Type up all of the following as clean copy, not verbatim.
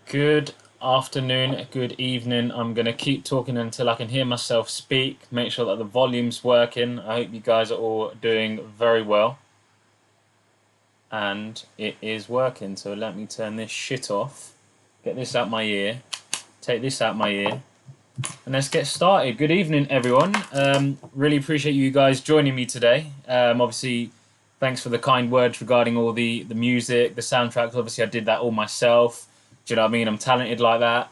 Good afternoon, good evening. I'm going to keep talking until I can hear myself speak. Make sure that the volume's working. I hope you guys are all doing very well. And it is working. So let me turn this shit off. Get this out my ear. Take this out my ear. And let's get started. Good evening, everyone. Really appreciate you guys joining me today. Obviously, thanks for the kind words regarding all the music, the soundtracks. Obviously, I did that all myself. Do you know what I mean? I'm talented like that.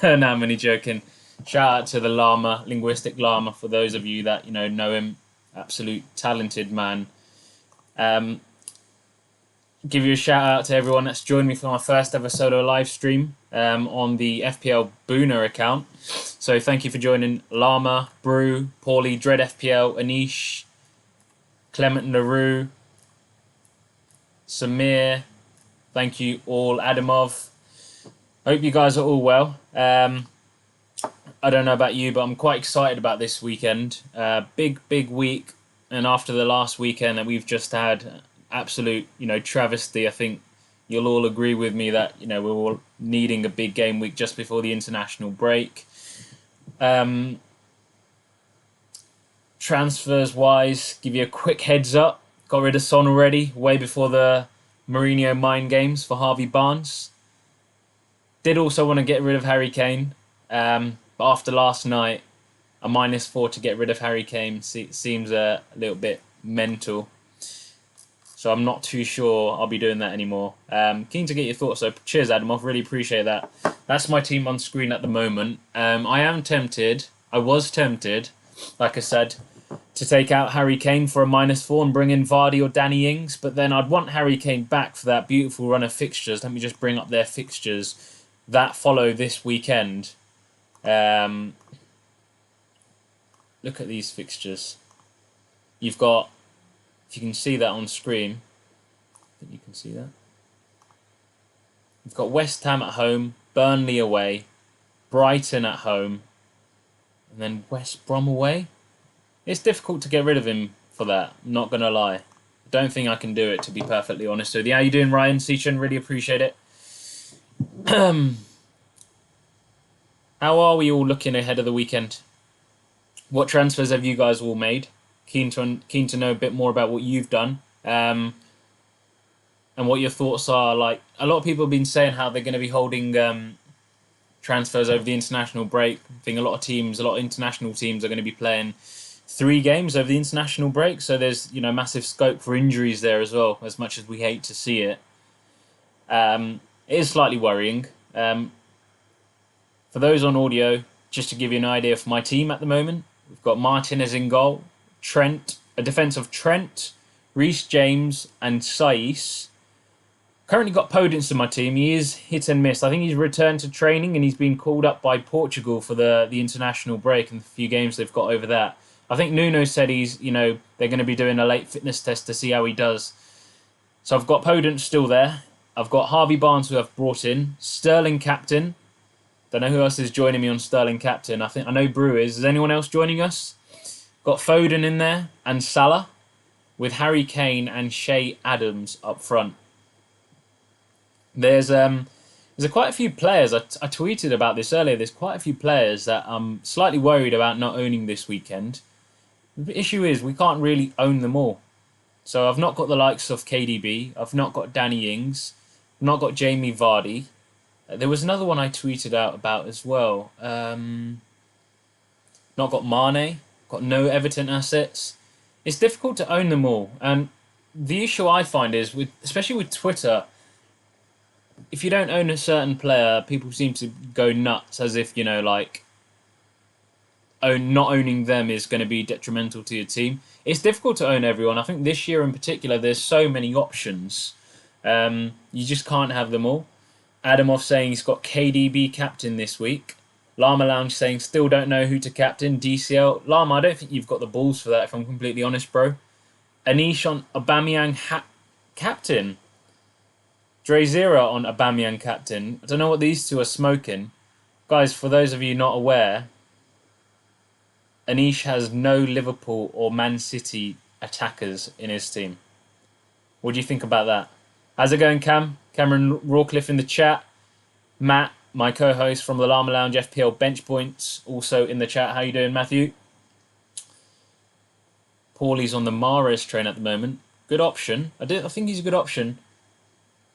No, I'm only joking. Shout out to the Llama, Linguistic Llama, for those of you that know him. Absolute talented man. give you a shout out to everyone that's joined me for my first ever solo live stream on the FPL Booner account. So thank you for joining Llama, Brew, Paulie, Dread FPL, Anish, Clement LaRue, Samir. Thank you all, Adamov. Hope you guys are all well. I don't know about you, but I'm quite excited about this weekend. Big week, and after the last weekend that we've just had, absolute, travesty. I think you'll all agree with me that, we're all needing a big game week just before the international break. Transfers wise, give you a quick heads up. Got rid of Son already, way before the Mourinho mind games for Harvey Barnes. Did also want to get rid of Harry Kane. But after last night, a -4 to get rid of Harry Kane seems a little bit mental. So I'm not too sure I'll be doing that anymore. Keen to get your thoughts, so cheers, Adamov. Really appreciate that. That's my team on screen at the moment. I was tempted, like I said, to take out Harry Kane for a -4 and bring in Vardy or Danny Ings, but then I'd want Harry Kane back for that beautiful run of fixtures. Let me just bring up their fixtures that follow this weekend. Look at these fixtures. You've got, if you can see that on screen, I think you can see that. You've got West Ham at home, Burnley away, Brighton at home, and then West Brom away. It's difficult to get rid of him for that, I'm not going to lie. I don't think I can do it, to be perfectly honest with you. How you doing, Ryan Seachin? Really appreciate it. How are we all looking ahead of the weekend? What transfers have you guys all made? Keen to know a bit more about what you've done, and what your thoughts are. Like, a lot of people have been saying how they're going to be holding transfers over the international break. I think a lot of international teams are going to be playing 3 games over the international break. So there's massive scope for injuries there as well. As much as we hate to see it, it is slightly worrying. For those on audio, just to give you an idea for my team at the moment, we've got Martinez in goal, a defence of Trent, Reece James and Saiss. Currently got Podence in my team. He is hit and miss. I think he's returned to training and he's been called up by Portugal for the international break and the few games they've got over that. I think Nuno said they're going to be doing a late fitness test to see how he does. So I've got Podence still there. I've got Harvey Barnes, who I've brought in. Sterling captain. Don't know who else is joining me on Sterling captain. I know Brew is. Is anyone else joining us? Got Foden in there and Salah, with Harry Kane and Shea Adams up front. There's quite a few players. I tweeted about this earlier. There's quite a few players that I'm slightly worried about not owning this weekend. The issue is we can't really own them all. So I've not got the likes of KDB. I've not got Danny Ings. I've not got Jamie Vardy. There was another one I tweeted out about as well. Not got Mane. Got no Everton assets. It's difficult to own them all. And the issue I find is, especially with Twitter, if you don't own a certain player, people seem to go nuts as if, not owning them is going to be detrimental to your team. It's difficult to own everyone. I think this year in particular, there's so many options. You just can't have them all. Adamov saying he's got KDB captain this week. Llama Lounge saying still don't know who to captain. DCL. Llama, I don't think you've got the balls for that, if I'm completely honest, bro. Anish on Aubameyang captain. Dre Zero on Aubameyang captain. I don't know what these two are smoking. Guys, for those of you not aware, Anish has no Liverpool or Man City attackers in his team. What do you think about that? How's it going, Cam? Cameron Rawcliffe in the chat. Matt, my co-host from the Llama Lounge FPL Bench Points, also in the chat. How you doing, Matthew? Paulie's on the Mahrez train at the moment. Good option. I think he's a good option.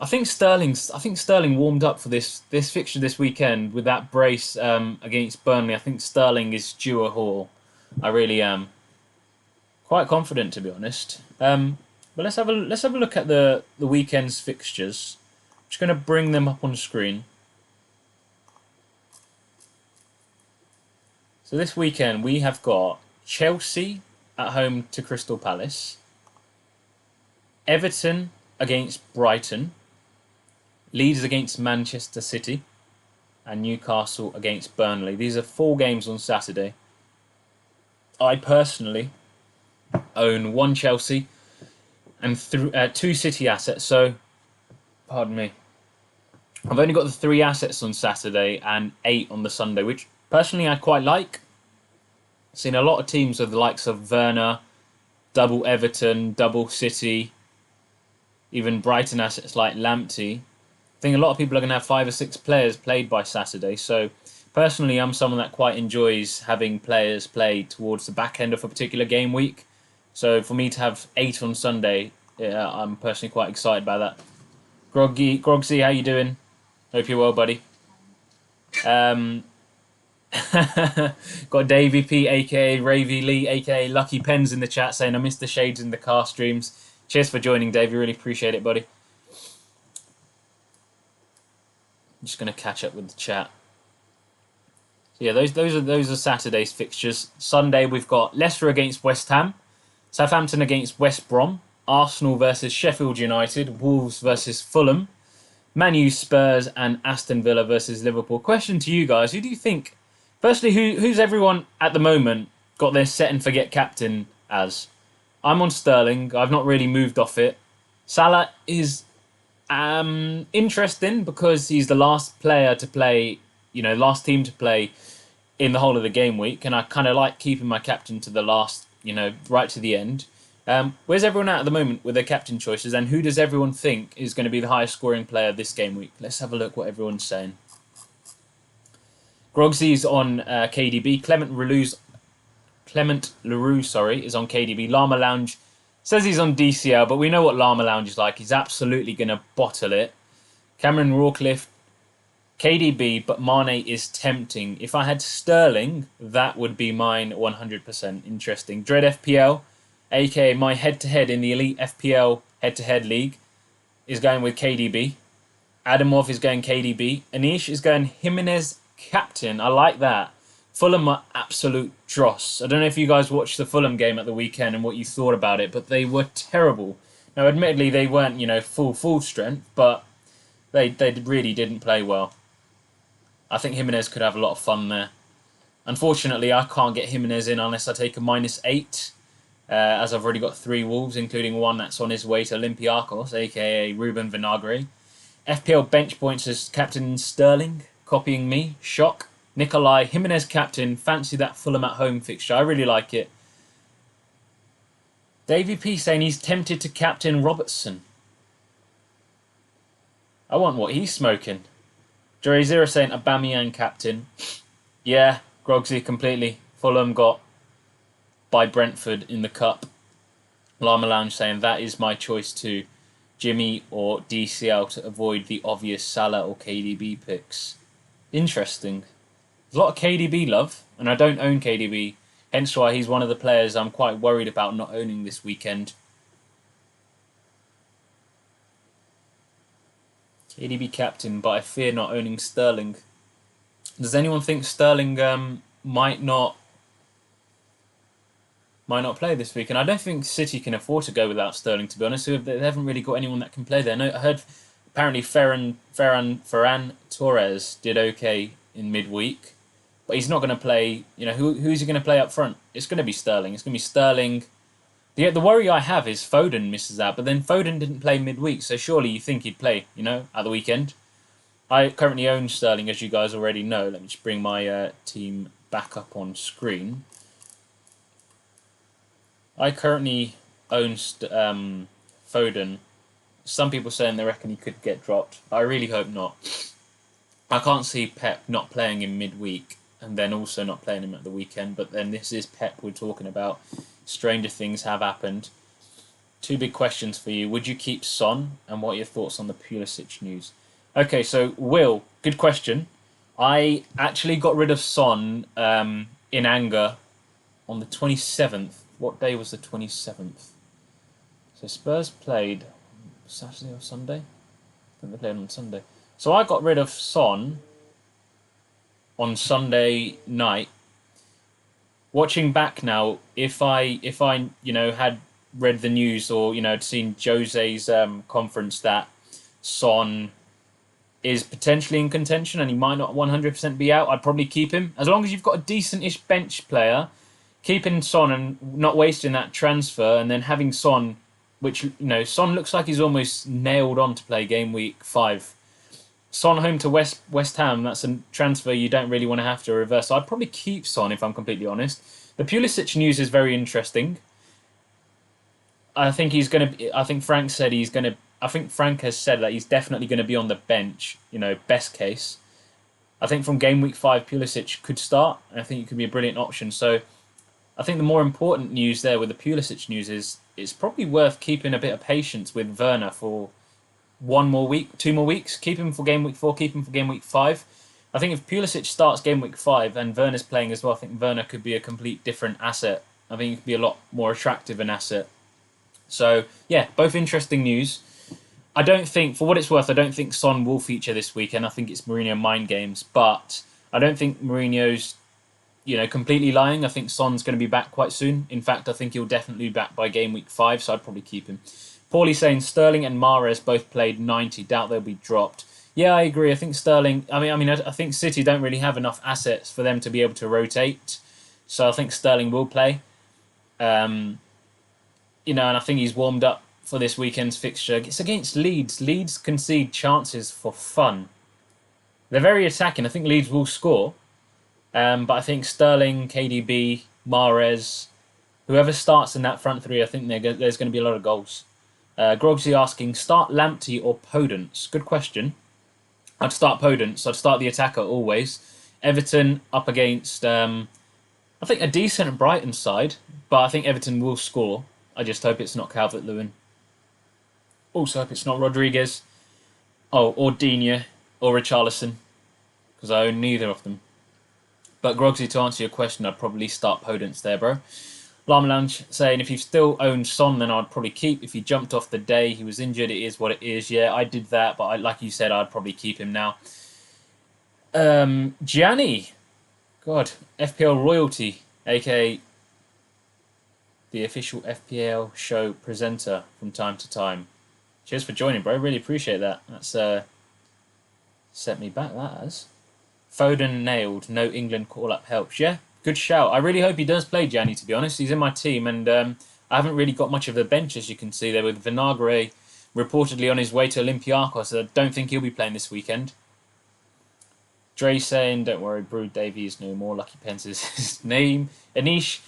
I think Sterling warmed up for this fixture this weekend with that brace against Burnley. I think Sterling is due a haul. I really am. Quite confident, to be honest. But let's have a look at the weekend's fixtures. Just going to bring them up on screen. So this weekend we have got Chelsea at home to Crystal Palace, Everton against Brighton, Leeds against Manchester City, and Newcastle against Burnley. These are 4 games on Saturday. I personally own 1 Chelsea and 2 City assets. So, pardon me. I've only got the 3 assets on Saturday and 8 on the Sunday, which personally I quite like. I've seen a lot of teams with the likes of Werner, double Everton, double City, even Brighton assets like Lamptey. I think a lot of people are going to have 5 or 6 players played by Saturday. So personally, I'm someone that quite enjoys having players play towards the back end of a particular game week. So for me to have 8 on Sunday, I'm personally quite excited by that. Grogsy, how you doing? Hope you're well, buddy. Got Davey P, aka Ravy Lee, aka Lucky Pens in the chat saying I missed the shades in the car streams. Cheers for joining, Davey. Really appreciate it, buddy. I'm just gonna catch up with the chat. So yeah, those are Saturday's fixtures. Sunday we've got Leicester against West Ham, Southampton against West Brom, Arsenal versus Sheffield United, Wolves versus Fulham, Man U, Spurs, and Aston Villa versus Liverpool. Question to you guys: who do you think? Firstly, who's everyone at the moment got their set and forget captain as? I'm on Sterling. I've not really moved off it. Salah is interesting because he's the last player to play, last team to play in the whole of the game week, and I kind of like keeping my captain to the last, right to the end. Where's everyone at the moment with their captain choices, and who does everyone think is going to be the highest scoring player this game week? Let's have a look what everyone's saying. Grogsy's on KDB. Clement Leroux, is on KDB. Llama Lounge says he's on DCL, but we know what Llama Lounge is like. He's absolutely going to bottle it. Cameron Rawcliffe, KDB, but Mane is tempting. If I had Sterling, that would be mine 100%. Interesting. Dread FPL, aka my head-to-head in the Elite FPL head-to-head league, is going with KDB. Adamov is going KDB. Anish is going Jimenez captain. I like that. Fulham are absolute dross. I don't know if you guys watched the Fulham game at the weekend and what you thought about it, but they were terrible. Now, admittedly, they weren't, full strength, but they really didn't play well. I think Jimenez could have a lot of fun there. Unfortunately, I can't get Jimenez in unless I take a -8, as I've already got 3 Wolves, including one that's on his way to Olympiacos, aka Ruben Vinagre. FPL bench points as Captain Sterling, copying me. Shock. Nikolai, Jimenez captain. Fancy that Fulham at home fixture. I really like it. Davey P saying he's tempted to captain Robertson. I want what he's smoking. Jerry Zero saying Aubameyang captain. Yeah, Grogsy completely. Fulham got by Brentford in the cup. Llama Lounge saying that is my choice too. Jimmy or DCL to avoid the obvious Salah or KDB picks. Interesting. There's a lot of KDB love, and I don't own KDB, hence why he's one of the players I'm quite worried about not owning this weekend. KDB captain, but I fear not owning Sterling. Does anyone think Sterling might not play this weekend? I don't think City can afford to go without Sterling, to be honest. They haven't really got anyone that can play there. No, I heard apparently Ferran Torres did okay in midweek, but he's not going to play. Who's he going to play up front? It's going to be Sterling. It's going to be Sterling. The worry I have is Foden misses out, but then Foden didn't play midweek, so surely you think he'd play, at the weekend. I currently own Sterling, as you guys already know. Let me just bring my team back up on screen. I currently own Foden. Some people saying they reckon he could get dropped. I really hope not. I can't see Pep not playing him midweek and then also not playing him at the weekend. But then this is Pep we're talking about. Stranger things have happened. 2 big questions for you. Would you keep Son? And what are your thoughts on the Pulisic news? Okay, so Will, good question. I actually got rid of Son in anger on the 27th. What day was the 27th? So Spurs played Saturday or Sunday? I think they played on Sunday. So I got rid of Son on Sunday night. Watching back now, if I had read the news or seen Jose's conference that Son is potentially in contention and he might not 100% be out, I'd probably keep him. As long as you've got a decent-ish bench player, keeping Son and not wasting that transfer, and then having Son, which, Son looks like he's almost nailed on to play game week 5. Son home to West Ham, that's a transfer you don't really want to have to reverse. So I'd probably keep Son if I'm completely honest. The Pulisic news is very interesting. I think he's going to. I think Frank said he's going to. I think Frank has said that he's definitely going to be on the bench. Best case. I think from game week 5, Pulisic could start. And I think it could be a brilliant option. So I think the more important news there with the Pulisic news is it's probably worth keeping a bit of patience with Werner for 1 more week, 2 more weeks. Keep him for game week 4. Keep him for game week 5. I think if Pulisic starts game week 5 and Werner's playing as well, I think Werner could be a complete different asset. I think he could be a lot more attractive an asset. So, yeah, both interesting news. I don't think, for what it's worth, I don't think Son will feature this weekend. I think it's Mourinho mind games. But I don't think Mourinho's, completely lying. I think Son's going to be back quite soon. In fact, I think he'll definitely be back by game week 5, so I'd probably keep him. Paulie saying Sterling and Mahrez both played 90. Doubt they'll be dropped. Yeah, I agree. I think Sterling... I think City don't really have enough assets for them to be able to rotate. So I think Sterling will play. And I think he's warmed up for this weekend's fixture. It's against Leeds. Leeds concede chances for fun. They're very attacking. I think Leeds will score. But I think Sterling, KDB, Mahrez, whoever starts in that front three, I think there's going to be a lot of goals. Grogsy asking, start Lamptey or Podence? Good question. I'd start Podence. I'd start the attacker always. Everton up against, I think, a decent Brighton side, but I think Everton will score. I just hope it's not Calvert-Lewin. Also hope it's not Rodriguez. Or Digne, or Richarlison, because I own neither of them. But Grogsy, to answer your question, I'd probably start Podence there, bro. Llama Lounge saying, if you still own Son, then I'd probably keep. If he jumped off the day he was injured, it is what it is. Yeah, I did that, but like you said, I'd probably keep him now. Gianni. God, FPL royalty, a.k.a. the official FPL show presenter from time to time. Cheers for joining, bro. Really appreciate that. That's set me back, that has. Foden nailed. No England call-up helps. Yeah, good shout. I really hope he does play, Gianni, to be honest. He's in my team, and I haven't really got much of a bench, as you can see there, with Vinagre reportedly on his way to Olympiacos. I don't think he'll be playing this weekend. Dre saying, don't worry, Brood Davies no more. Lucky Pence is his name. Anish,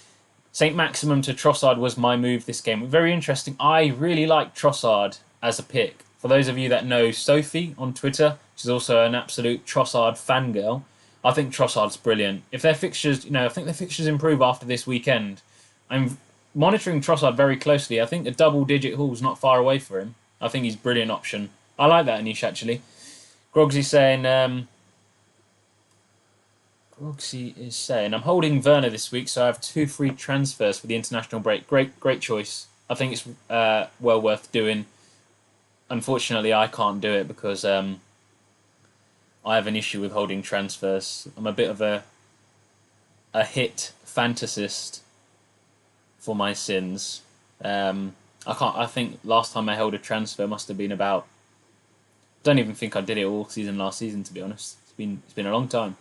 St. Maximum to Trossard was my move this game. Very interesting. I really like Trossard as a pick. For those of you that know Sophie on Twitter, she's also an absolute Trossard fangirl. I think Trossard's brilliant. If their fixtures, I think their fixtures improve after this weekend. I'm monitoring Trossard very closely. I think a double-digit haul's not far away for him. I think he's a brilliant option. I like that, Anish, actually. Grogsy saying... Grogsy is saying, I'm holding Werner this week, so I have 2 free transfers for the international break. Great choice. I think it's well worth doing. Unfortunately, I can't do it because I have an issue with holding transfers. I'm a bit of a hit fantasist for my sins. I think last time I held a transfer must have been about... Don't even think I did it all last season, to be honest. It's been a long time.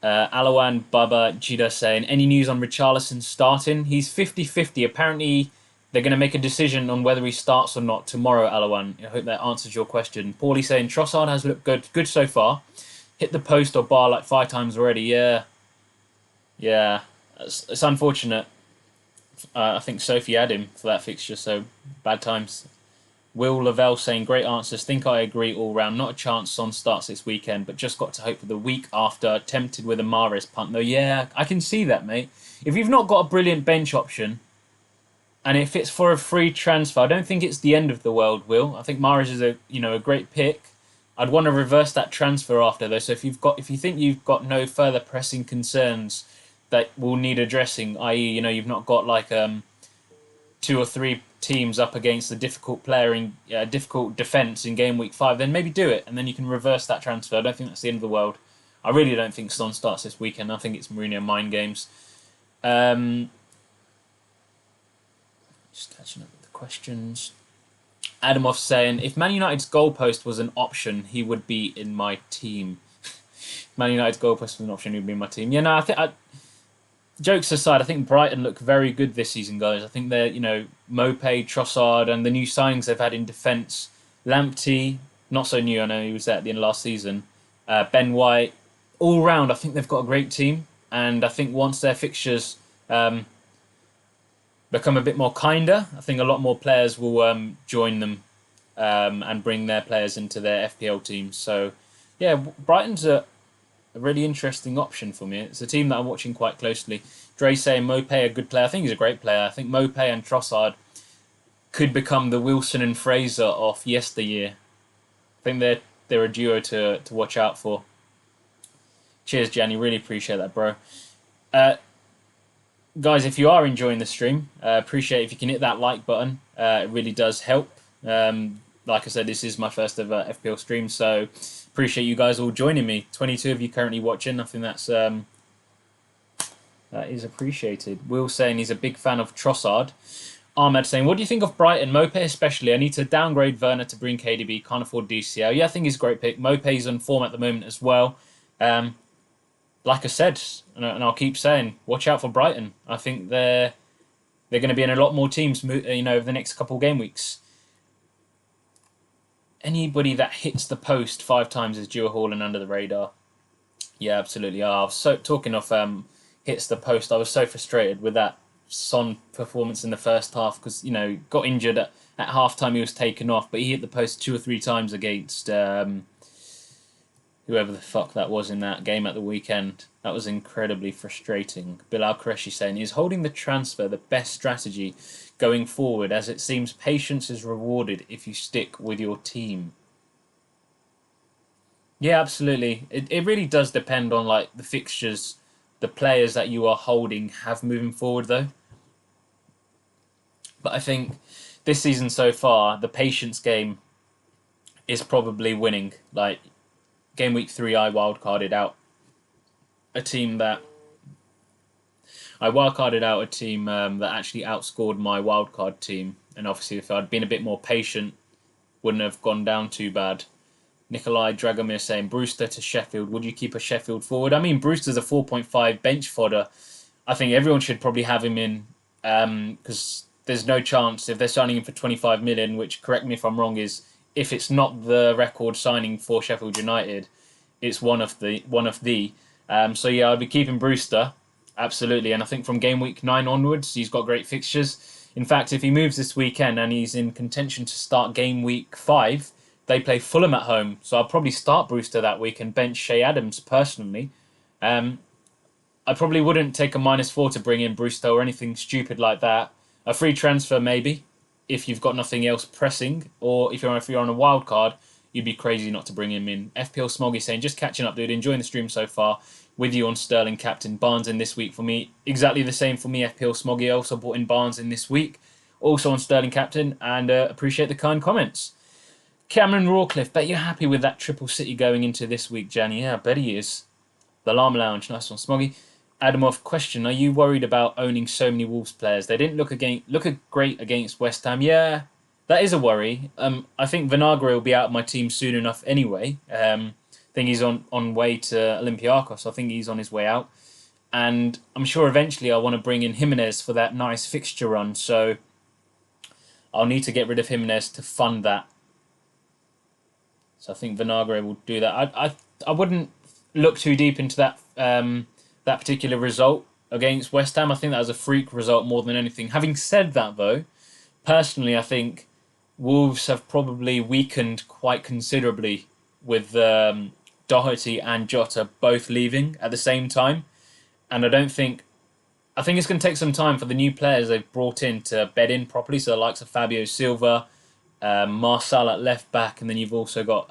Alawan Baba Jida saying, any news on Richarlison starting? He's 50-50. Apparently, they're going to make a decision on whether he starts or not tomorrow, Alawan. I hope that answers your question. Paulie saying, Trossard has looked good so far. Hit the post or bar like 5 times already. Yeah. It's unfortunate. I think Sophie had him for that fixture, so bad times. Will Lavelle saying, great answers. Think I agree all round. Not a chance Son starts this weekend, but just got to hope for the week after. Tempted with a Mahrez punt, though. Yeah, I can see that, mate. If you've not got a brilliant bench option, and if it's for a free transfer, I don't think it's the end of the world, Will. I think Mahrez is a great pick. I'd want to reverse that transfer after, though. So if you think you've got no further pressing concerns that will need addressing, i.e., you've not got like 2 or 3 teams up against a difficult player in difficult defence in game week 5, then maybe do it, and then you can reverse that transfer. I don't think that's the end of the world. I really don't think Son starts this weekend. I think it's Mourinho mind games. Just catching up with the questions. Adamov saying, if Man United's goalpost was an option, he would be in my team. Man United's goalpost was an option, he would be in my team. Yeah, no, I think... Jokes aside, I think Brighton look very good this season, guys. I think they're, Mopé, Trossard, and the new signings they've had in defence. Lamptey, not so new, I know he was there at the end of last season. Ben White. All round, I think they've got a great team. And I think once their fixtures become a bit more kinder, I think a lot more players will join them and bring their players into their FPL teams. So, yeah, Brighton's a really interesting option for me. It's a team that I'm watching quite closely. Dre saying Mopé a good player. I think he's a great player. I think Mopé and Trossard could become the Wilson and Fraser of yesteryear. I think they're a duo to watch out for. Cheers, Gianni. Really appreciate that, bro. Guys, if you are enjoying the stream, appreciate if you can hit that like button. It really does help. Like I said, this is my first ever FPL stream, so appreciate you guys all joining me. 22 of you currently watching. I think that is appreciated. Will saying he's a big fan of Trossard. Ahmed saying, what do you think of Brighton? Mopé especially. I need to downgrade Werner to bring KDB. Can't afford DCL. Yeah, I think he's a great pick. Mopé's on form at the moment as well. Like I said, and I'll keep saying, watch out for Brighton. I think they're going to be in a lot more teams, over the next couple of game weeks. Anybody that hits the post 5 times is due a haul and under the radar. Yeah, absolutely. I was so talking of hits the post. I was so frustrated with that Son performance in the first half because got injured at half time. He was taken off, but he hit the post 2 or 3 times against whoever the fuck that was in that game at the weekend. That was incredibly frustrating. Bilal Qureshi saying, is holding the transfer the best strategy going forward, as it seems patience is rewarded if you stick with your team? Yeah, absolutely. It really does depend on the fixtures the players that you are holding have moving forward, though. But I think this season so far, the patience game is probably winning. Game week 3, I wildcarded out a team that actually outscored my wildcard team. And obviously, if I'd been a bit more patient, wouldn't have gone down too bad. Nikolai Dragomir saying, Brewster to Sheffield. Would you keep a Sheffield forward? I mean, Brewster's a 4.5 bench fodder. I think everyone should probably have him in because there's no chance if they're signing him for 25 million, which, correct me if I'm wrong, is if it's not the record signing for Sheffield United, it's one of the. So yeah, I'd be keeping Brewster, absolutely. And I think from game week 9 onwards, he's got great fixtures. In fact, if he moves this weekend and he's in contention to start game week 5, they play Fulham at home. So I'll probably start Brewster that week and bench Shea Adams personally. I probably wouldn't take a -4 to bring in Brewster or anything stupid like that. A free transfer maybe, if you've got nothing else pressing, or if you're on a wild card, you'd be crazy not to bring him in. FPL Smoggy saying, just catching up, dude. Enjoying the stream so far. With you on Sterling captain. Barnes in this week for me. Exactly the same for me, FPL Smoggy. I also brought in Barnes in this week. Also on Sterling captain, and appreciate the kind comments. Cameron Rawcliffe, bet you're happy with that triple city going into this week, Janny. Yeah, I bet he is. The Llama Lounge, nice one, Smoggy. Adamov, question, are you worried about owning so many Wolves players? They didn't look great against West Ham. Yeah, that is a worry. I think Vinagre will be out of my team soon enough anyway. I think he's on way to Olympiacos. I think he's on his way out. And I'm sure eventually I want to bring in Jimenez for that nice fixture run. So I'll need to get rid of Jimenez to fund that. So I think Vinagre will do that. I wouldn't look too deep into that that particular result against West Ham. I think that was a freak result more than anything. Having said that, though, personally, I think Wolves have probably weakened quite considerably with Doherty and Jota both leaving at the same time. And I think it's going to take some time for the new players they've brought in to bed in properly. So the likes of Fabio Silva, Marçal at left back, and then you've also got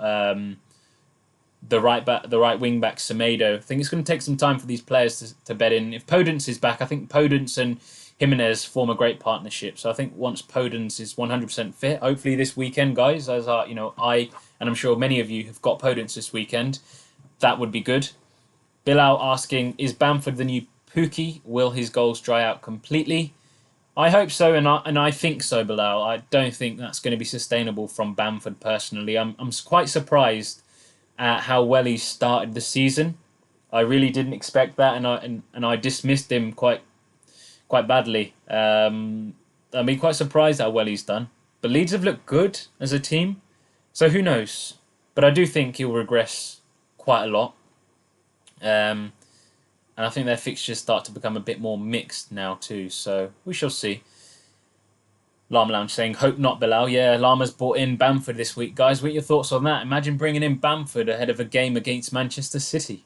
the right wing back Semedo. I think it's going to take some time for these players to bed in. If Podence is back, I think Podence and Jimenez form a great partnership. So I think once Podence is 100% fit, hopefully this weekend, guys, as I and I'm sure many of you have got Podence this weekend, that would be good. Bilal asking, is Bamford the new Pookie? Will his goals dry out completely? I hope so, and I think so, Bilal. I don't think that's going to be sustainable from Bamford personally. I'm quite surprised at how well he started the season. I really didn't expect that, and I dismissed him quite badly. I mean, quite surprised how well he's done. But Leeds have looked good as a team, so who knows? But I do think he'll regress quite a lot. Um, and I think their fixtures start to become a bit more mixed now too. So we shall see. Llama Lounge saying, hope not, Bilal. Yeah, Llama's brought in Bamford this week. Guys, what are your thoughts on that? Imagine bringing in Bamford ahead of a game against Manchester City.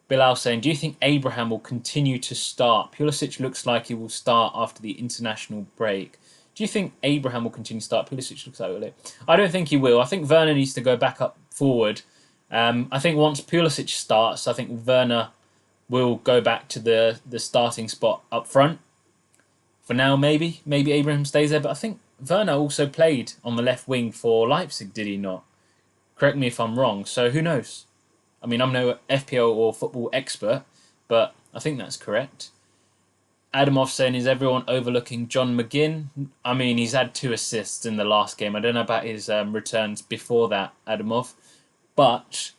Bilal saying, do you think Abraham will continue to start? Pulisic looks like he will start after the international break. Do you think Abraham will continue to start? Pulisic looks like it. I don't think he will. I think Werner needs to go back up forward. I think once Pulisic starts, I think Werner will go back to the starting spot up front. For now, maybe Abraham stays there, but I think Werner also played on the left wing for Leipzig, did he not? Correct me if I'm wrong. So who knows? I mean, I'm no FPL or football expert, but I think that's correct. Adamov saying, is everyone overlooking John McGinn? I mean, he's had 2 assists in the last game. I don't know about his returns before that, Adamov, but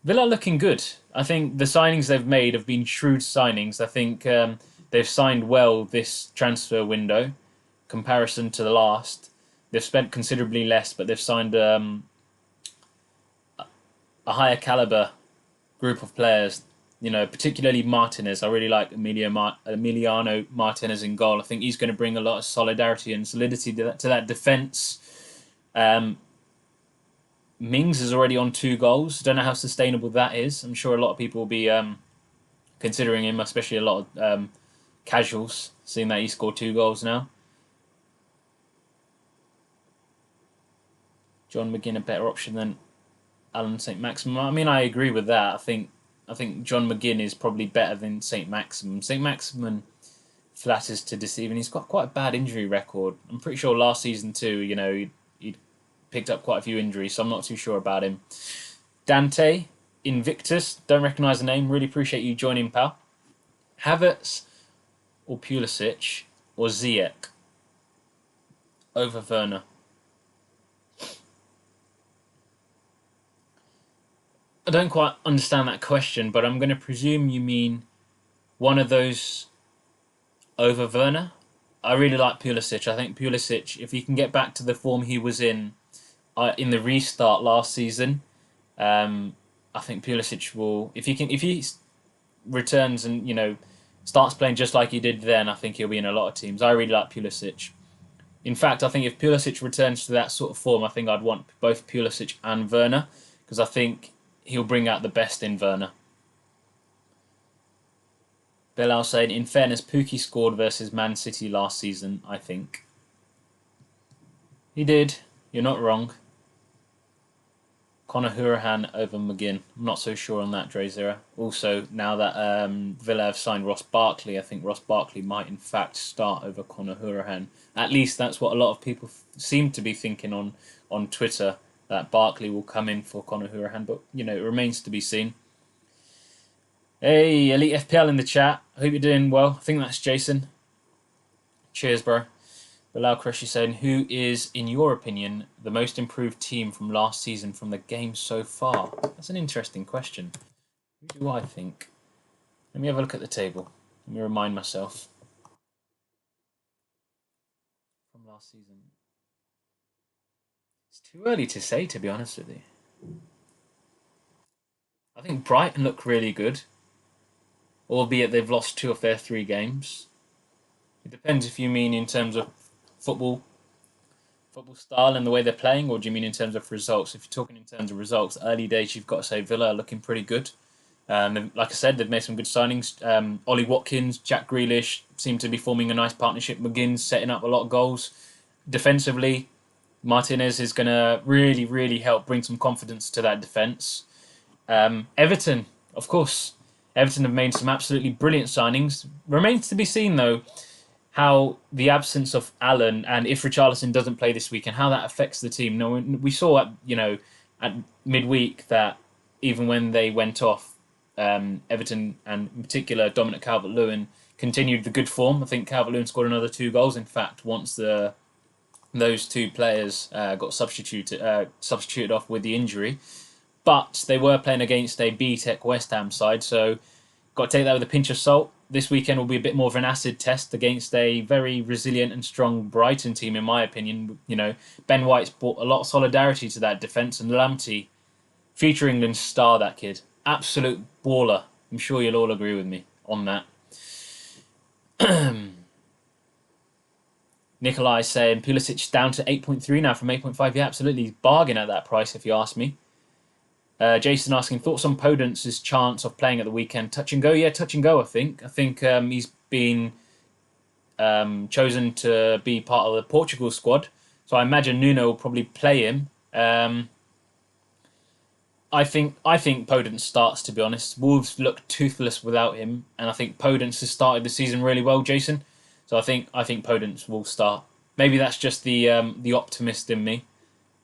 Villa are looking good. I think the signings they've made have been shrewd signings. I think they've signed well this transfer window, comparison to the last. They've spent considerably less, but they've signed a higher caliber group of players. You know, particularly Martinez. I really like Emiliano Martinez in goal. I think he's going to bring a lot of solidarity and solidity to that defence. Mings is already on 2 goals. Don't know how sustainable that is. I'm sure a lot of people will be considering him, especially a lot of casuals, seeing that he scored 2 goals now. John McGinn a better option than Alan St. Maximin. I mean, I agree with that. I think John McGinn is probably better than St. Maximin. St. Maximin flatters to deceive, and he's got quite a bad injury record. I'm pretty sure last season too, you know, he'd picked up quite a few injuries, so I'm not too sure about him. Dante, Invictus, don't recognise the name. Really appreciate you joining, pal. Havertz or Pulisic or Ziyech over Werner? I don't quite understand that question, but I'm going to presume you mean one of those over Werner. I really like Pulisic. I think Pulisic, if he can get back to the form he was in the restart last season, I think Pulisic will. If he returns and starts playing just like he did then, I think he'll be in a lot of teams. I really like Pulisic. In fact, I think if Pulisic returns to that sort of form, I think I'd want both Pulisic and Werner, because I think he'll bring out the best in Werner. Bilal saying, in fairness, Pookie scored versus Man City last season, I think. He did. You're not wrong. Conor Hourihane over McGinn. I'm not so sure on that, Drazera. Also, now that Villa have signed Ross Barkley, I think Ross Barkley might in fact start over Conor Hourihane. At least that's what a lot of people seem to be thinking on Twitter, that Barkley will come in for Conor Hourihane, but it remains to be seen. Hey, Elite FPL in the chat. I hope you're doing well. I think that's Jason. Cheers, bro. Bilal Qureshi saying, who is, in your opinion, the most improved team from last season from the game so far? That's an interesting question. Who do I think? Let me have a look at the table. Let me remind myself. From last season. It's too early to say, to be honest with you. I think Brighton look really good, albeit they've lost 2 of their 3 games. It depends if you mean in terms of football style and the way they're playing, or do you mean in terms of results? If you're talking in terms of results, early days, you've got to say Villa are looking pretty good. Like I said, they've made some good signings. Ollie Watkins, Jack Grealish seem to be forming a nice partnership. McGinn's setting up a lot of goals. Defensively, Martinez is going to really, really help bring some confidence to that defence. Everton, of course. Everton have made some absolutely brilliant signings. Remains to be seen, though, how the absence of Allen and if Richarlison doesn't play this week and how that affects the team. Now, we saw at midweek that even when they went off, Everton and in particular Dominic Calvert-Lewin continued the good form. I think Calvert-Lewin scored another 2 goals. In fact, once those 2 players got substituted off with the injury, but they were playing against a B-Tech West Ham side, so got to take that with a pinch of salt. This weekend will be a bit more of an acid test against a very resilient and strong Brighton team, in my opinion. You know, Ben White's brought a lot of solidarity to that defence, and Lamptey, future England star, that kid. Absolute baller. I'm sure you'll all agree with me on that. Nikolai saying Pulisic down to 8.3 now from 8.5. Yeah, absolutely. Bargain at that price, if you ask me. Jason asking, thoughts on Podence's chance of playing at the weekend? Touch and go? Yeah, touch and go, I think. I think he's been chosen to be part of the Portugal squad. So I imagine Nuno will probably play him. I think Podence starts, to be honest. Wolves look toothless without him, and I think Podence has started the season really well, Jason. So I think Podence will start. Maybe that's just the optimist in me,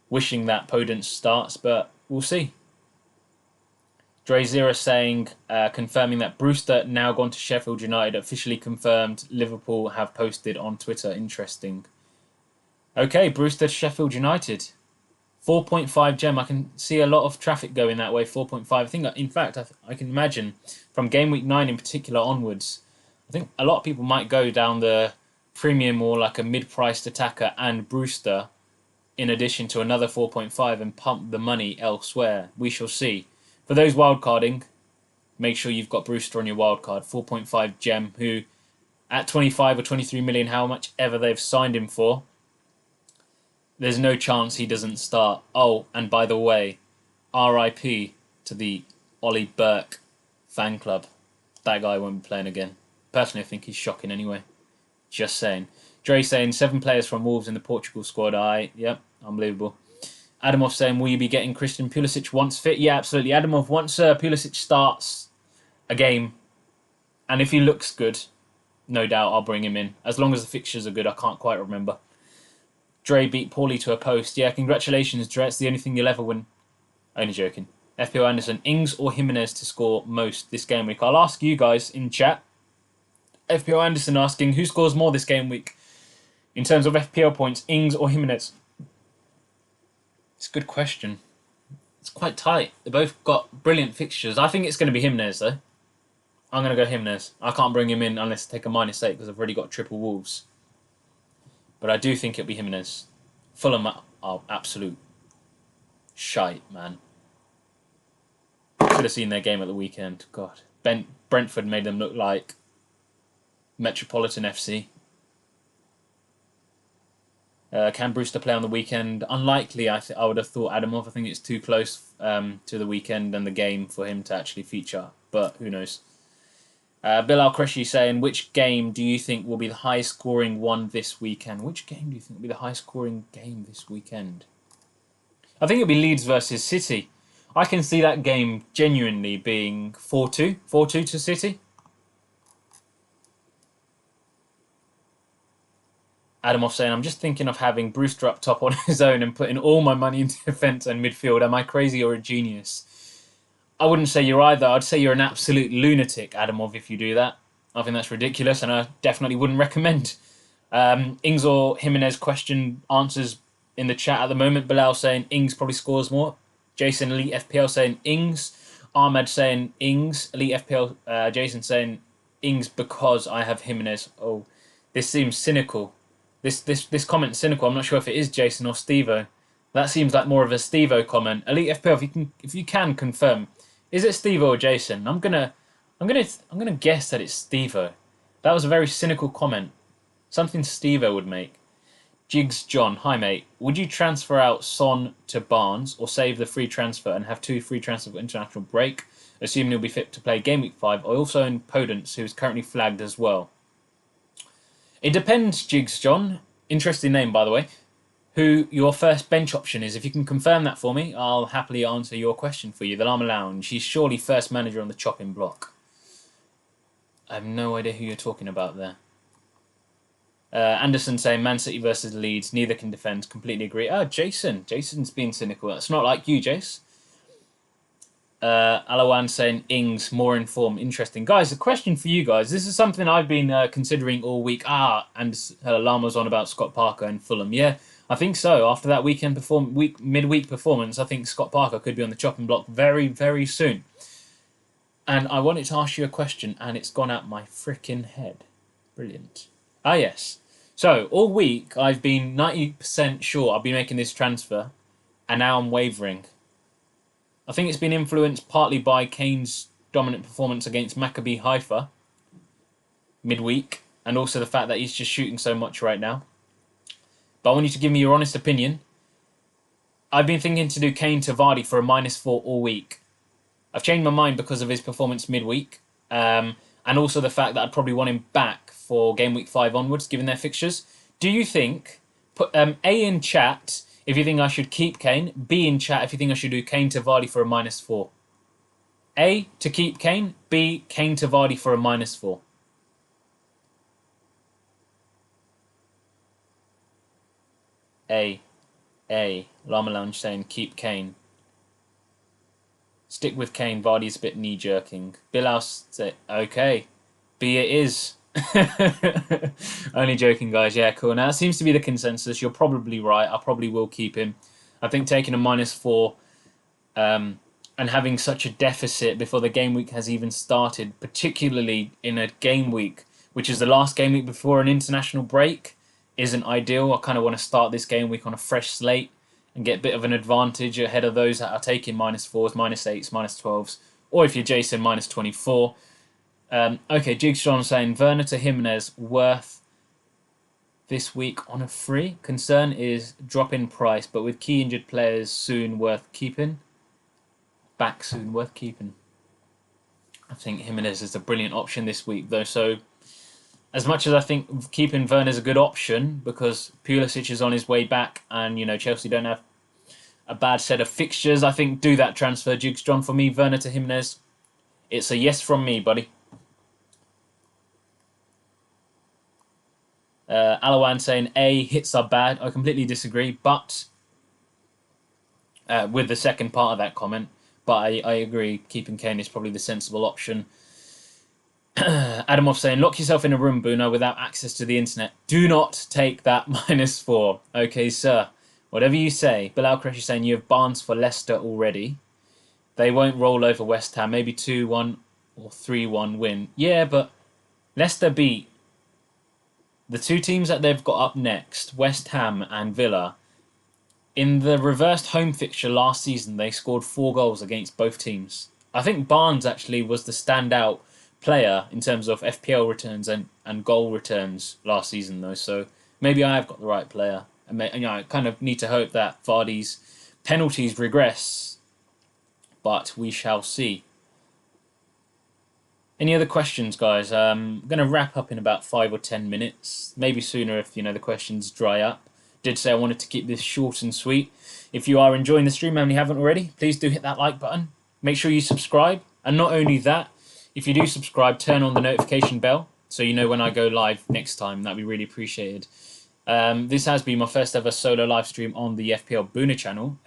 wishing that Podence starts, but we'll see. Dre Zero saying, confirming that Brewster now gone to Sheffield United, officially confirmed. Liverpool have posted on Twitter. Interesting. Okay, Brewster to Sheffield United. 4.5 gem. I can see a lot of traffic going that way. 4.5. I think, in fact, I can imagine from game week 9 in particular onwards, I think a lot of people might go down the premium or like a mid-priced attacker and Brewster in addition to another 4.5 and pump the money elsewhere. We shall see. For those wildcarding, make sure you've got Brewster on your wildcard. 4.5 gem, who at 25 or 23 million, how much ever they've signed him for, there's no chance he doesn't start. Oh, and by the way, RIP to the Ollie Burke fan club. That guy won't be playing again. Personally, I think he's shocking anyway. Just saying. Dre saying 7 players from Wolves in the Portugal squad. Yep, unbelievable. Adamov saying, will you be getting Christian Pulisic once fit? Yeah, absolutely. Adamov, once Pulisic starts a game, and if he looks good, no doubt I'll bring him in. As long as the fixtures are good, I can't quite remember. Dre beat Paulie to a post. Yeah, congratulations, Dre. It's the only thing you'll ever win. Only joking. FPL Anderson, Ings or Jimenez to score most this game week? I'll ask you guys in chat. FPL Anderson asking, who scores more this game week? In terms of FPL points, Ings or Jimenez? It's a good question. It's quite tight. They both got brilliant fixtures. I think it's going to be Jimenez, though. I'm going to go Jimenez. I can't bring him in unless I take a -8 because I've already got triple Wolves. But I do think it'll be Jimenez. Fulham are absolute shite, man. Should have seen their game at the weekend. God. Brentford made them look like Metropolitan FC. Can Brewster play on the weekend? Unlikely. I would have thought Adamov. I think it's too close to the weekend and the game for him to actually feature. But who knows? Bill Al-Kreshi saying, which game do you think will be the highest scoring one this weekend? Which game do you think will be the highest scoring game this weekend? I think it'll be Leeds versus City. I can see that game genuinely being 4-2. 4-2 to City. Adamov saying, I'm just thinking of having Brewster up top on his own and putting all my money into defence and midfield. Am I crazy or a genius? I wouldn't say you're either. I'd say you're an absolute lunatic, Adamov, if you do that. I think that's ridiculous and I definitely wouldn't recommend. Ings or Jimenez question answers in the chat at the moment. Bilal saying Ings probably scores more. Jason Elite FPL saying Ings. Ahmed saying Ings. Elite FPL Jason saying Ings because I have Jimenez. Oh, this seems cynical. This comment's cynical. I'm not sure if it is Jason or Stevo. That seems like more of a Stevo comment. Elite FPL, if you can confirm, is it Stevo or Jason? I'm gonna guess that it's Stevo. That was a very cynical comment. Something Stevo would make. Jigs John, hi mate. Would you transfer out Son to Barnes or save the free transfer and have 2 free transfers for international break, assuming he'll be fit to play Game Week 5? I also own Podence, who is currently flagged as well. It depends, Jigs John. Interesting name, by the way. Who your first bench option is. If you can confirm that for me, I'll happily answer your question for you. The Llama Lounge. He's surely first manager on the chopping block. I have no idea who you're talking about there. Anderson saying Man City versus Leeds. Neither can defend. Completely agree. Jason. Jason's being cynical. That's not like you, Jace. Alawan saying Ings more in form. Interesting. Guys, a question for you guys. This is something I've been considering all week. And Lama's on about Scott Parker and Fulham. Yeah, I think so. After that midweek performance, I think Scott Parker could be on the chopping block very, very soon. And I wanted to ask you a question, and it's gone out my freaking head. Brilliant. Ah, yes. So, all week, I've been 90% sure I'll be making this transfer, and now I'm wavering. I think it's been influenced partly by Kane's dominant performance against Maccabi Haifa midweek, and also the fact that he's just shooting so much right now. But I want you to give me your honest opinion. I've been thinking to do Kane to Vardy for a -4 all week. I've changed my mind because of his performance midweek, and also the fact that I'd probably want him back for game week 5 onwards, given their fixtures. Do you think, put A in chat if you think I should keep Kane, B in chat if you think I should do Kane to Vardy for a -4. A, to keep Kane, B, Kane to Vardy for a -4. A. Llama Lounge saying keep Kane. Stick with Kane, Vardy's a bit knee-jerking. Bilal said, okay. B it is. Only joking, guys. Yeah, cool. Now, that seems to be the consensus. You're probably right. I probably will keep him. I think taking a -4 and having such a deficit before the game week has even started, particularly in a game week, which is the last game week before an international break, isn't ideal. I kind of want to start this game week on a fresh slate and get a bit of an advantage ahead of those that are taking -4s, -8s, -12s, or if you're Jason, -24. Okay, Jigsaw saying Werner to Jimenez worth this week on a free. Concern is drop in price, but with key injured players soon worth keeping. Back soon worth keeping. I think Jimenez is a brilliant option this week, though. So, as much as I think keeping Werner is a good option because Pulisic is on his way back, and Chelsea don't have a bad set of fixtures, I think do that transfer, Jigsaw, for me. Werner to Jimenez, it's a yes from me, buddy. Alawan saying A, hits are bad. I completely disagree, but with the second part of that comment, but I agree keeping Kane is probably the sensible option. Adamov saying, lock yourself in a room, Buna, without access to the internet. Do not take that -4. Okay, sir. Whatever you say. Bilal Kreshi saying you have Barnes for Leicester already. They won't roll over West Ham. Maybe 2-1 or 3-1 win. Yeah, but Leicester beat the two teams that they've got up next, West Ham and Villa. In the reversed home fixture last season, they scored 4 goals against both teams. I think Barnes actually was the standout player in terms of FPL returns and goal returns last season, though. So maybe I have got the right player. And I kind of need to hope that Vardy's penalties regress, but we shall see. Any other questions, guys? I'm going to wrap up in about 5 or 10 minutes, maybe sooner if the questions dry up. Did say I wanted to keep this short and sweet. If you are enjoying the stream and you haven't already, please do hit that like button. Make sure you subscribe, and not only that, if you do subscribe, turn on the notification bell so you know when I go live next time. That'd be really appreciated. This has been my first ever solo live stream on the FPL Buna channel.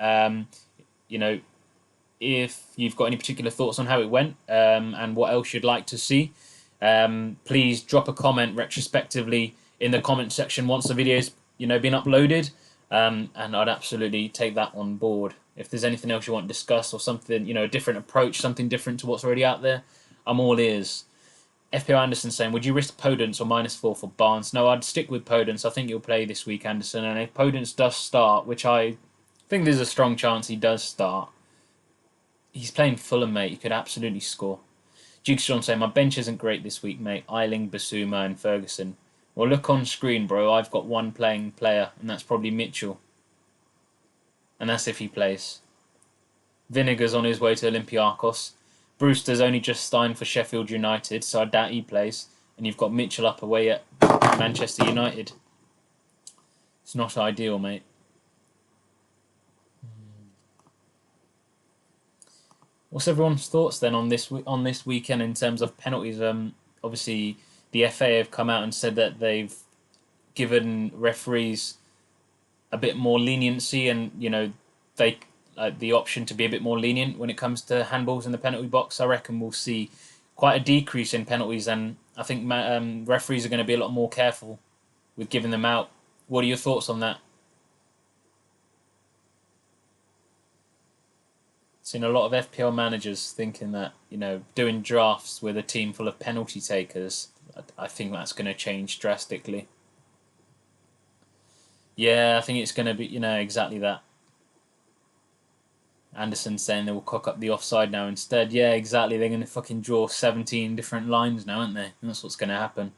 If you've got any particular thoughts on how it went and what else you'd like to see, please drop a comment retrospectively in the comment section once the video's been uploaded, and I'd absolutely take that on board. If there's anything else you want to discuss or something, a different approach, something different to what's already out there, I'm all ears. FPL Anderson saying, would you risk Podence or -4 for Barnes? No, I'd stick with Podence. I think he'll play this week, Anderson, and if Podence does start, which I think there's a strong chance he does start, he's playing Fulham, mate. He could absolutely score. Jigsaw saying, my bench isn't great this week, mate. Eiling, Basuma and Ferguson. Well, look on screen, bro. I've got one playing player, and that's probably Mitchell. And that's if he plays. Vinegar's on his way to Olympiacos. Brewster's only just signed for Sheffield United, so I doubt he plays. And you've got Mitchell up away at Manchester United. It's not ideal, mate. What's everyone's thoughts then on this weekend in terms of penalties? Obviously, the FA have come out and said that they've given referees a bit more leniency, and the option to be a bit more lenient when it comes to handballs in the penalty box. I reckon we'll see quite a decrease in penalties, and I think referees are going to be a lot more careful with giving them out. What are your thoughts on that? Seen a lot of FPL managers thinking that, doing drafts with a team full of penalty takers, I think that's going to change drastically. Yeah, I think it's going to be, exactly that. Anderson's saying they will cock up the offside now instead. Yeah, exactly. They're going to fucking draw 17 different lines now, aren't they? And that's what's going to happen.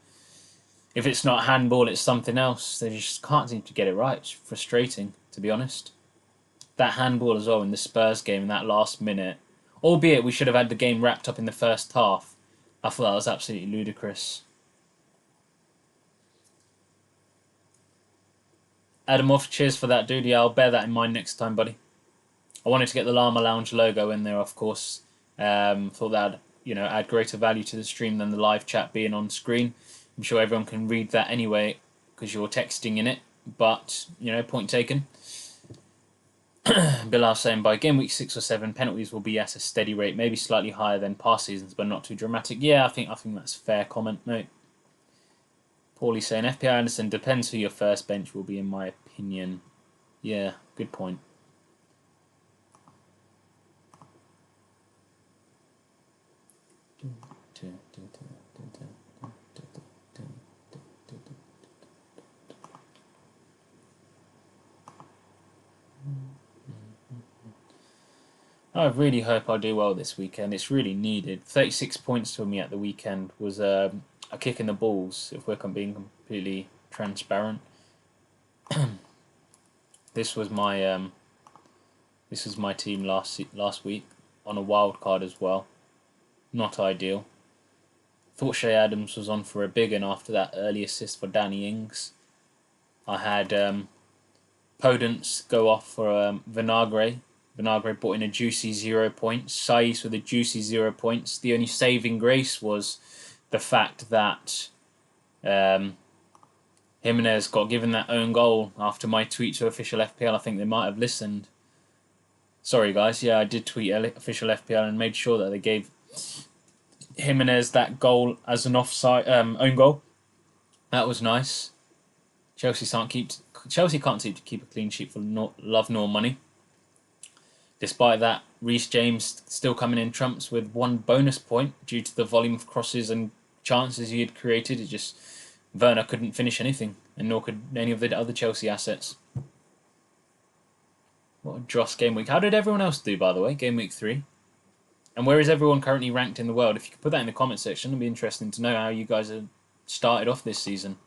If it's not handball, it's something else. They just can't seem to get it right. It's frustrating, to be honest. That handball as well in the Spurs game in that last minute. Albeit we should have had the game wrapped up in the first half. I thought that was absolutely ludicrous. Adamov, cheers for that, dude. Yeah, I'll bear that in mind next time, buddy. I wanted to get the Llama Lounge logo in there, of course. Thought that'd, add greater value to the stream than the live chat being on screen. I'm sure everyone can read that anyway because you're texting in it. But, point taken. Bilal saying by game week 6 or 7, penalties will be at a steady rate, maybe slightly higher than past seasons, but not too dramatic. Yeah, I think that's a fair comment, mate. Paulie saying FPL Anderson depends who your first bench will be, in my opinion. Yeah, good point. I really hope I do well this weekend. It's really needed. 36 points for me at the weekend was a kick in the balls, if we're being completely transparent. This was my team last week on a wild card as well. Not ideal. Thought Shea Adams was on for a big one after that early assist for Danny Ings. I had Podence go off for Vinagre. Vinagre brought in a juicy 0 points. Saiz with a juicy 0 points. The only saving grace was the fact that Jimenez got given that own goal after my tweet to official FPL. I think they might have listened. Sorry, guys. Yeah, I did tweet official FPL and made sure that they gave Jimenez that goal as an offside own goal. That was nice. Chelsea can't seem to keep a clean sheet for love nor money. Despite that, Reece James still coming in trumps with 1 bonus point due to the volume of crosses and chances he had created. Werner couldn't finish anything, and nor could any of the other Chelsea assets. What a dross game week. How did everyone else do, by the way, game week 3? And where is everyone currently ranked in the world? If you could put that in the comment section, it'd be interesting to know how you guys have started off this season.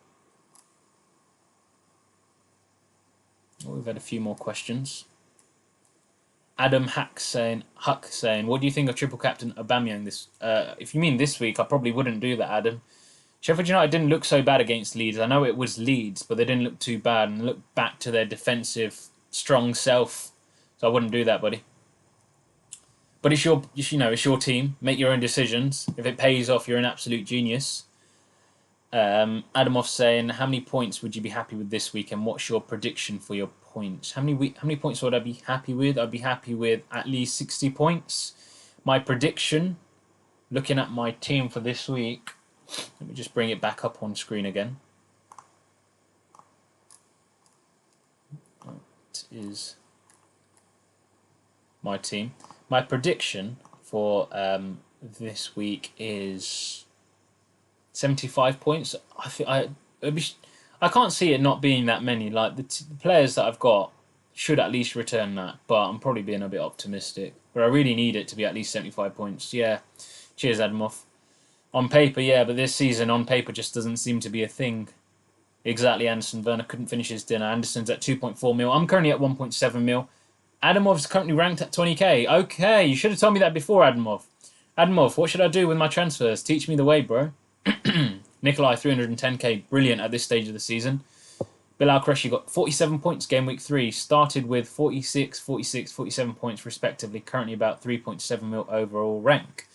Well, we've had a few more questions. Adam Huck saying, what do you think of triple captain Aubameyang this? If you mean this week, I probably wouldn't do that, Adam. Sheffield United didn't look so bad against Leeds. I know it was Leeds, but they didn't look too bad and looked back to their defensive, strong self. So I wouldn't do that, buddy. But it's your team. Make your own decisions. If it pays off, you're an absolute genius. Adamov saying, how many points would you be happy with this week, and what's your prediction for your points? How many points would I be happy with? I'd be happy with at least 60 points. My prediction, looking at my team for this week, let me just bring it back up on screen again. That is my team. My prediction for this week is 75 points. I can't see it not being that many. Like the players that I've got should at least return that, but I'm probably being a bit optimistic. But I really need it to be at least 75 points. Yeah, cheers, Adamov. On paper, yeah, but this season on paper just doesn't seem to be a thing. Exactly, Anderson. Werner couldn't finish his dinner. Anderson's at 2.4 mil. I'm currently at 1.7 mil. Adamov's currently ranked at 20k. Okay, you should have told me that before, Adamov. Adamov, what should I do with my transfers? Teach me the way, bro. Nikolai, 310k. Brilliant at this stage of the season. Bilal Qureshi got 47 points game week 3. Started with 46, 46, 47 points respectively. Currently about 3.7 mil overall rank.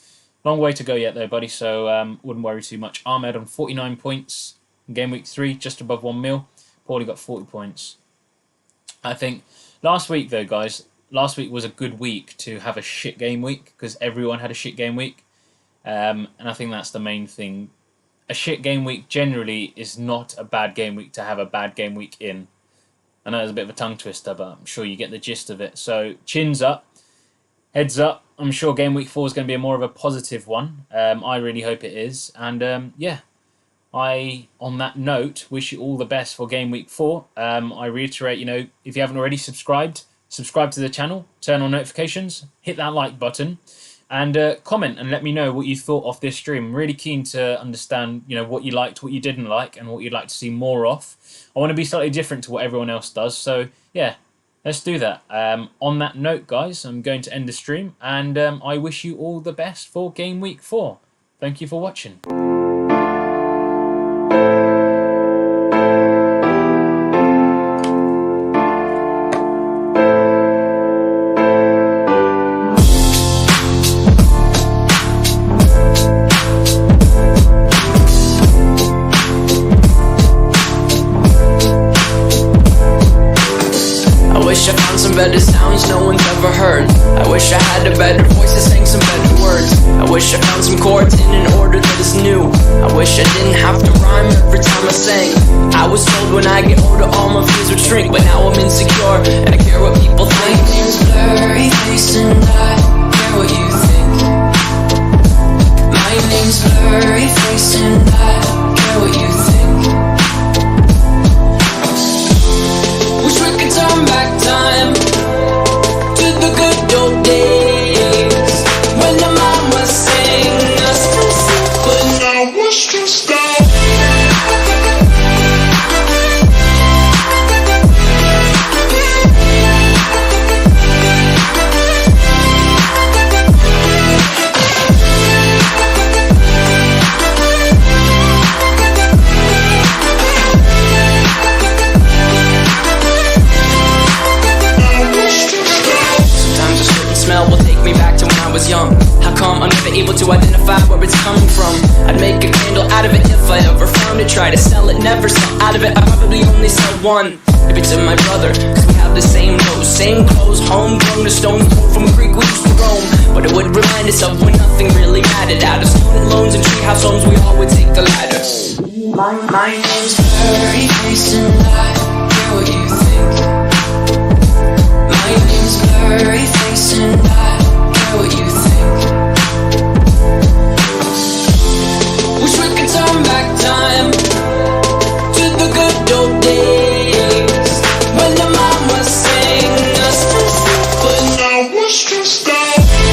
Long way to go yet though, buddy, so wouldn't worry too much. Ahmed on 49 points in game week 3, just above 1 mil. Paulie got 40 points. I think last week though, guys, last week was a good week to have a shit game week because everyone had a shit game week. And I think that's the main thing. A shit game week generally is not a bad game week to have a bad game week in. I know it's a bit of a tongue twister, but I'm sure you get the gist of it. So chins up, heads up. I'm sure game week 4 is going to be more of a positive one. I really hope it is. And yeah, on that note, wish you all the best for game week 4. I reiterate, if you haven't already subscribe to the channel, turn on notifications, hit that like button, and comment and let me know what you thought of this stream. I'm really keen to understand, what you liked, what you didn't like, and what you'd like to see more of. I want to be slightly different to what everyone else does, so yeah, let's do that. On that note, guys, I'm going to end the stream, and I wish you all the best for game week 4. Thank you for watching. Better sounds no one's ever heard. I wish I had a better voice that sang some better words. I wish I found some chords in an order that is new. I wish I didn't have to rhyme every time I sang. I was told when I get older all my fears would shrink, but now I'm insecure and I care what people think. My name's blurry face and I care what you think. My name's blurry face and I care what you think. Wish we could turn back time to the good old days when the mama sang us to sleep, but now we're stressed out. Young. How come I'm never able to identify where it's coming from? I'd make a candle out of it if I ever found it. Try to sell it, never sell out of it. I probably only sell one. Maybe to my brother, cause we have the same nose, same clothes, homegrown, a stone's throw from Greek we used to roam. But it would remind us of when nothing really mattered. Out of student loans and treehouse homes, we all would take the ladder. My name's Blurry Face and I care what you think. My name's Blurry Face and I what you think. Wish we could turn back time to the good old days when the mama sang us to sleep, but now we're stressed out.